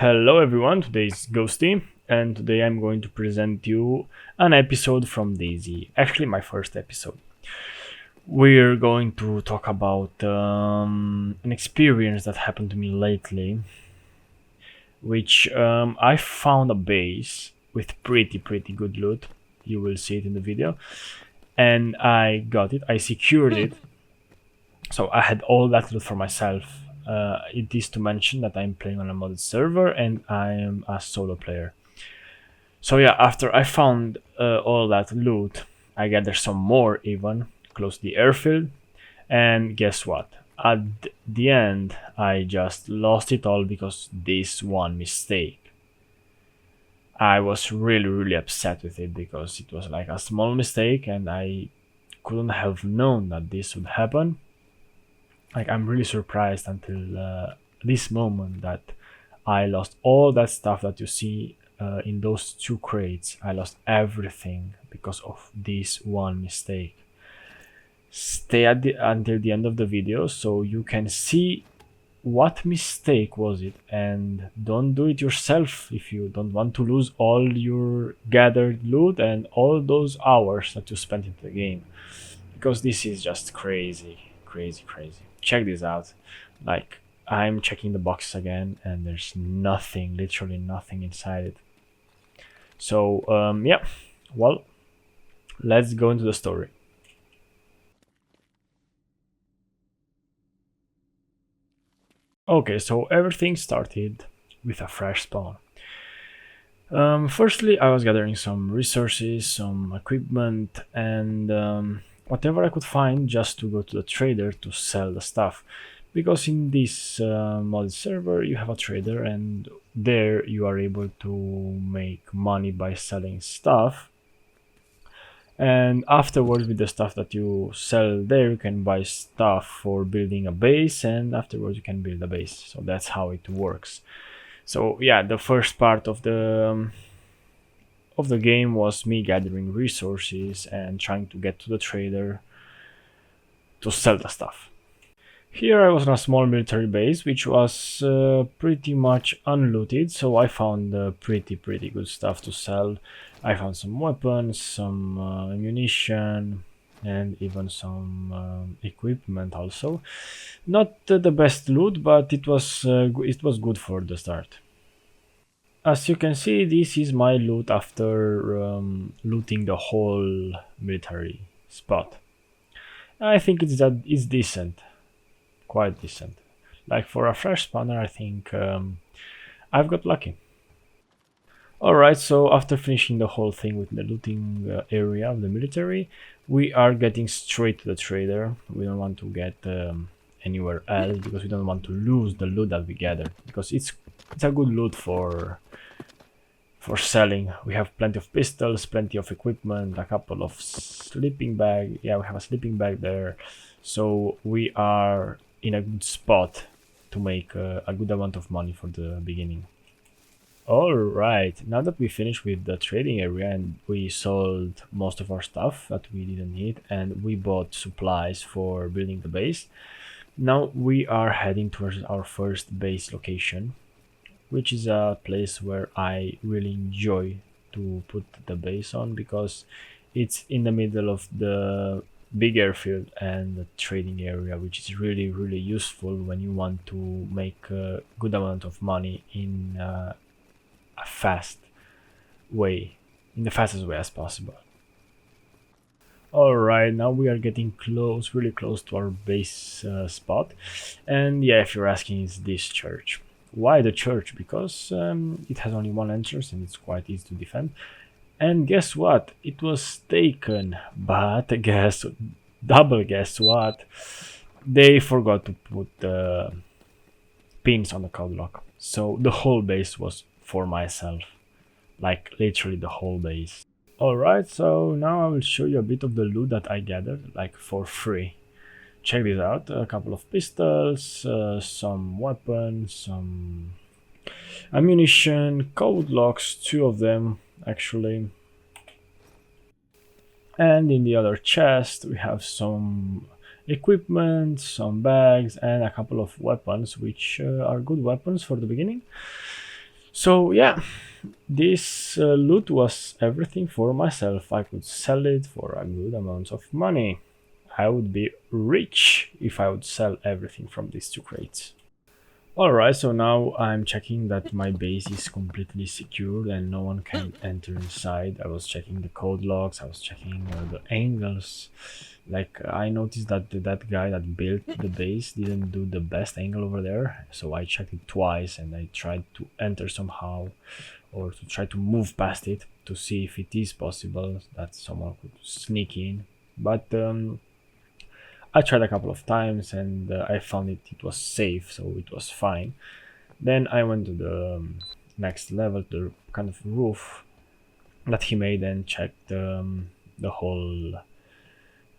Hello everyone, today is Ghosty, and today I'm going to present you an episode from DayZ. Actually, my first episode. We're going to talk about an experience that happened to me lately, which I found a base with pretty good loot. You will see it in the video, and I got it. I secured it, so I had all that loot for myself. It is to mention that I'm playing on a modded server and I am a solo player. So yeah, after I found all that loot, I gathered some more even close to the airfield, and guess what? At the end, I just lost it all because this one mistake. I was really upset with it because it was like a small mistake and I couldn't have known that this would happen. Like, I'm really surprised until this moment that I lost all that stuff that you see in those two crates. I lost everything because of this one mistake. Stay until the end of the video so you can see what mistake was it, and don't do it yourself if you don't want to lose all your gathered loot and all those hours that you spent into the game, because this is just crazy. Check this out. Like, I'm checking the box again and there's nothing, literally nothing inside it. So yeah, well, let's go into the story. Okay, so everything started with a fresh spawn. Firstly, I was gathering some resources, some equipment, and whatever I could find just to go to the trader to sell the stuff. Because in this modded server you have a trader, and there you are able to make money by selling stuff. And afterwards, with the stuff that you sell there, you can buy stuff for building a base, and afterwards you can build a base. So that's how it works. So yeah, the first part of the game was me gathering resources and trying to get to the trader to sell the stuff. Here I was in a small military base which was pretty much unlooted, so I found pretty good stuff to sell. I found some weapons, some ammunition, and even some equipment also. Not the best loot, but it was good for the start. As you can see, this is my loot after looting the whole military spot. I think it's decent, quite decent. Like, for a fresh spawner, I think I've got lucky. Alright, so after finishing the whole thing with the looting area of the military, we are getting straight to the trader. We don't want to get anywhere else because we don't want to lose the loot that we gathered, because it's a good loot for selling. We have plenty of pistols, plenty of equipment, a couple of sleeping bag. Yeah, we have a sleeping bag there, so we are in a good spot to make a good amount of money for the beginning. Alright, now that we finished with the trading area and we sold most of our stuff that we didn't need, and we bought supplies for building the base, now we are heading towards our first base location, which is a place where I really enjoy to put the base on, because it's in the middle of the big airfield and the trading area, which is really useful when you want to make a good amount of money in a fast way, in the fastest way as possible. Alright, now we are getting close, really close to our base spot. And yeah, if you're asking, it's this church. Why the church? Because it has only one entrance and it's quite easy to defend. And guess what? It was taken, but double guess what? They forgot to put the pins on the code lock. So the whole base was for myself. Like, literally the whole base. Alright, so now I will show you a bit of the loot that I gathered, like, for free. Check this out: a couple of pistols, some weapons, some ammunition, code locks, 2 of them actually. And in the other chest we have some equipment, some bags, and a couple of weapons, which are good weapons for the beginning. So yeah, this loot was everything for myself. I could sell it for a good amount of money. I would be rich if I would sell everything from these two crates. Alright, so now I'm checking that my base is completely secured and no one can enter inside. I was checking the code logs, I was checking the angles. Like, I noticed that that guy that built the base didn't do the best angle over there, so I checked it twice and I tried to enter somehow, or to try to move past it to see if it is possible that someone could sneak in. But I tried a couple of times and I found it was safe, so it was fine. Then I went to the next level, the kind of roof that he made, and checked the whole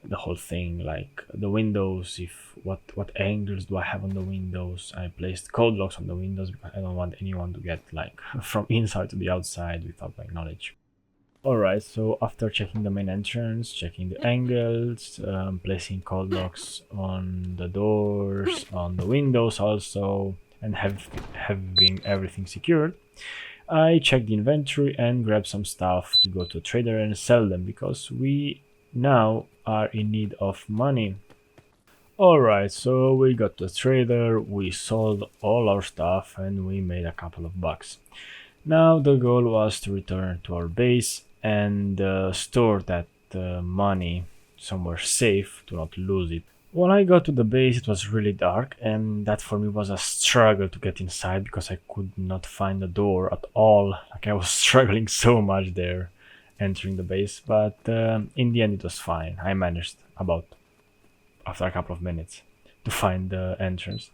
the whole thing, like the windows, if what angles do I have on the windows. I placed code locks on the windows because I don't want anyone to get like from inside to the outside without my knowledge. Alright, so after checking the main entrance, checking the angles, placing code locks on the doors, on the windows also, and having everything secured, I checked the inventory and grabbed some stuff to go to a trader and sell them because we now are in need of money. Alright, so we got to a trader, we sold all our stuff and we made a couple of bucks. Now the goal was to return to our base and store that money somewhere safe to not lose it. When I got to the base it was really dark and that for me was a struggle to get inside because I could not find the door at all. Like I was struggling so much there entering the base, but in the end it was fine. I managed about after a couple of minutes to find the entrance.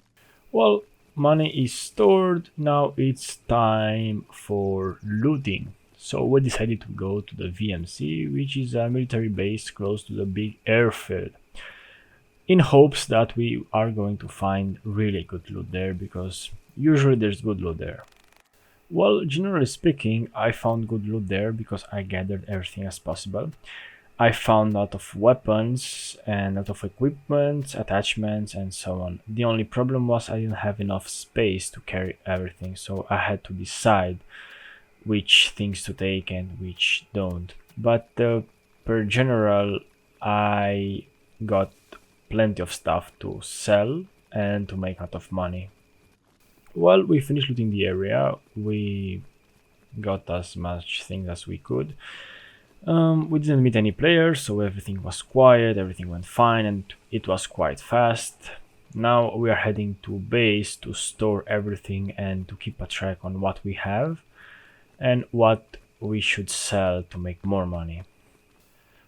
Well, money is stored, now it's time for looting. So we decided to go to the VMC, which is a military base close to the big airfield, in hopes that we are going to find really good loot there, because usually there's good loot there. Well, generally speaking, I found good loot there because I gathered everything as possible. I found a lot of weapons and a lot of equipment, attachments and so on. The only problem was I didn't have enough space to carry everything, so I had to decide which things to take and which don't. But per general, I got plenty of stuff to sell and to make a lot of money. Well, we finished looting the area. We got as much things as we could. We didn't meet any players, so everything was quiet, everything went fine, and it was quite fast. Now we are heading to base to store everything and to keep a track on what we have and what we should sell to make more money.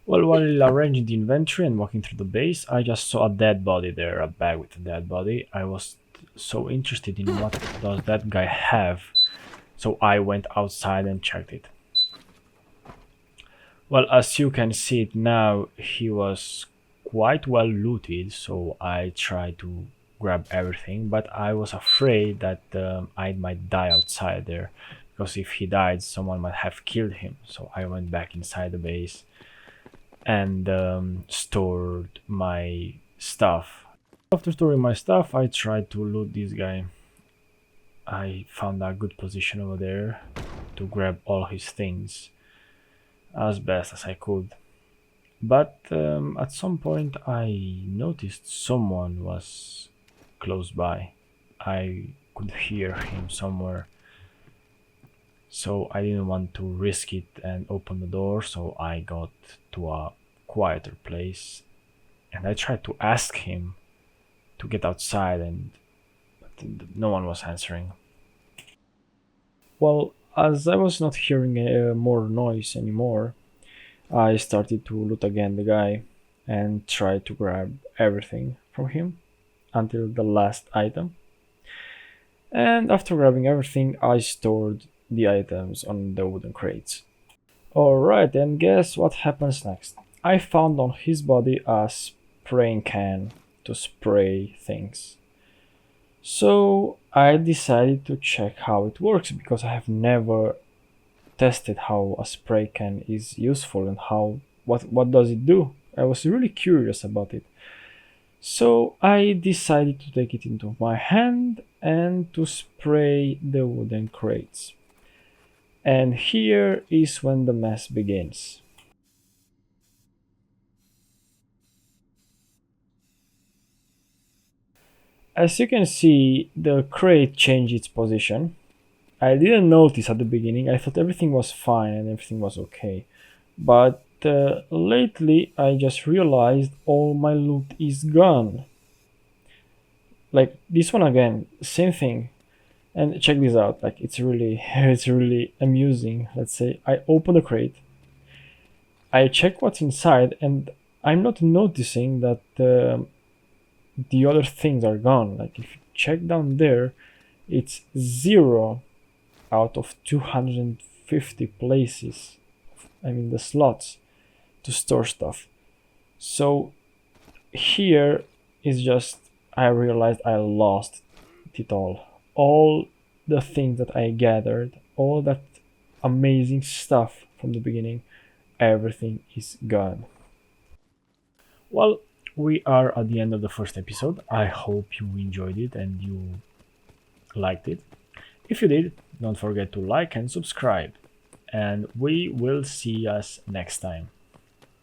Well, while arranging the inventory and walking through the base, I just saw a dead body there, a bag with a dead body. I was so interested in what does that guy have, so I went outside and checked it. Well, as you can see it now, he was quite well looted, so I tried to grab everything, but I was afraid that I might die outside there, because if he died, someone might have killed him. So I went back inside the base and stored my stuff. After storing my stuff, I tried to loot this guy. I found a good position over there to grab all his things as best as I could. But at some point I noticed someone was close by. I could hear him somewhere. So I didn't want to risk it and open the door, so I got to a quieter place and I tried to ask him to get outside, but no one was answering. Well, as I was not hearing more noise anymore, I started to loot again the guy and try to grab everything from him until the last item. And after grabbing everything, I stored the items on the wooden crates. Alright, and guess what happens next? I found on his body a spraying can to spray things. So I decided to check how it works because I have never tested how a spray can is useful and what does it do. I was really curious about it. So I decided to take it into my hand and to spray the wooden crates. And here is when the mess begins. As you can see, the crate changed its position. I didn't notice at the beginning, I thought everything was fine and everything was okay. But lately I just realized all my loot is gone. Like this one again, same thing. And check this out, like it's really it's really amusing. Let's say I open the crate, I check what's inside, and I'm not noticing that the other things are gone. Like if you check down there, it's 0 out of 250 places. I mean the slots to store stuff. So here is just I realized I lost it all. All the things that I gathered, all that amazing stuff from the beginning, everything is gone. Well, we are at the end of the first episode. I hope you enjoyed it and you liked it. If you did, don't forget to like and subscribe. And we will see us next time.